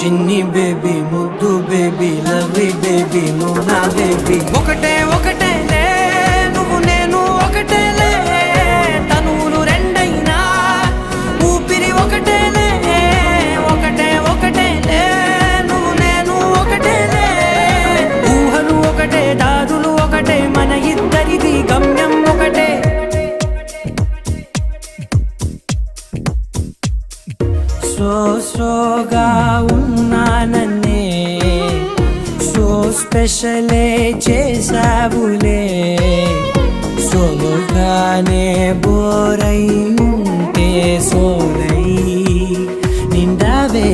చిన్ని బేబీ ముద్దు baby lovely baby నువ్వు నా బేబీ ఒకటే ఒకటేలే నువ్వు నేను ఒకటేలే తనువులు రెండైనా ఊపిరి ఒకటేలే ఒకటే ఒకటేలే నువ్వు నేను ఒకటేలే ఊహలు ఒకటే దారులు ఒకటే మన ఇద్దరిది గమ్యం ఒకటే సోగా ఉన్నానన్నే సో స్పెషలే చేసావులే సోలోగానే బోరై ఉంటే సోలై నిండావే